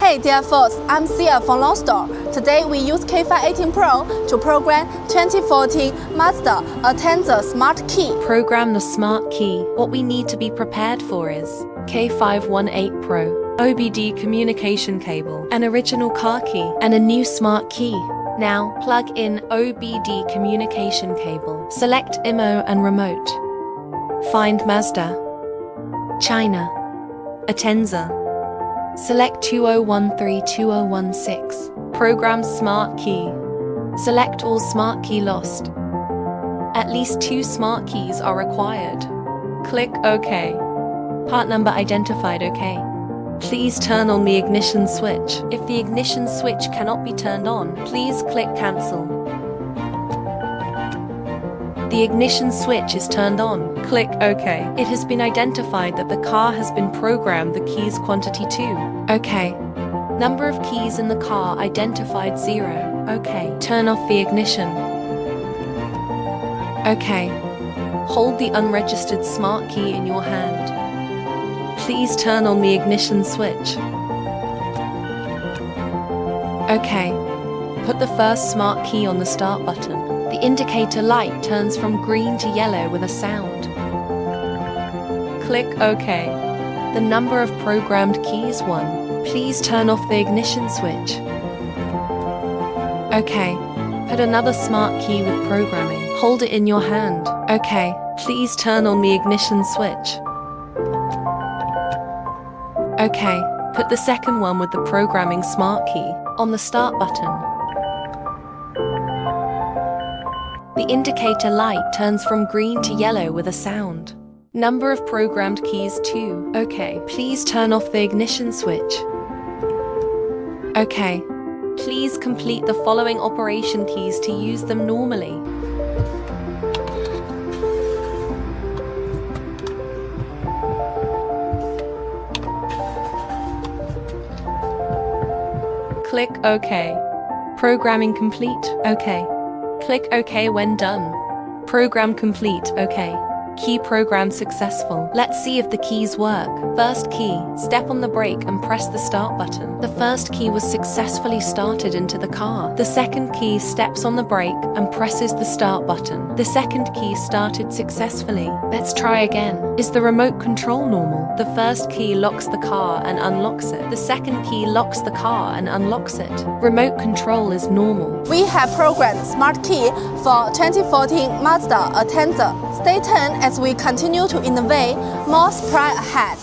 Hey dear folks, I'm Sia from Lonsdor. Today we use K518 PRO to program 2014 Mazda ATENZA Smart Key. Program the smart key. What we need to be prepared for is K518 PRO, OBD communication cable, an original car key, and a new smart key. Now plug in OBD communication cable. Select IMO and remote. Find Mazda, China, ATENZA. Select 2013-2016. Program smart key. Select all smart key lost. At least 2 smart keys are required. Click OK. Part number identified OK. Please turn on the ignition switch. If the ignition switch cannot be turned on, please click cancel. The ignition switch is turned on. Click OK. It has been identified that the car has been programmed the keys quantity 2. OK. Number of keys in the car identified 0. OK. Turn off the ignition. OK. Hold the unregistered smart key in your hand. Please turn on the ignition switch. OK. Put the first smart key on the start button. The indicator light turns from green to yellow with a sound. Click OK. The number of programmed keys 1. Please turn off the ignition switch. OK. Put another smart key with programming. Hold it in your hand. OK. Please turn on the ignition switch. OK. Put the second one with the programming smart key on the start button. The indicator light turns from green to yellow with a sound. Number of programmed keys 2. OK. Please turn off the ignition switch. OK. Please complete the following operation keys to use them normally. Click OK. Programming complete. OK. Click OK when done. Program complete. OK. Key program successful. Let's see if the keys work. First key, step on the brake and press the start button. The first key was successfully started into the car. The second key steps on the brake and presses the start button. The second key started successfully. Let's try again. Is the remote control normal? The first key locks the car and unlocks it. The second key locks the car and unlocks it. Remote control is normal. We have programmed Smart Key for 2014 Mazda ATENZA. Stay tuned as we continue to innovate more supply ahead.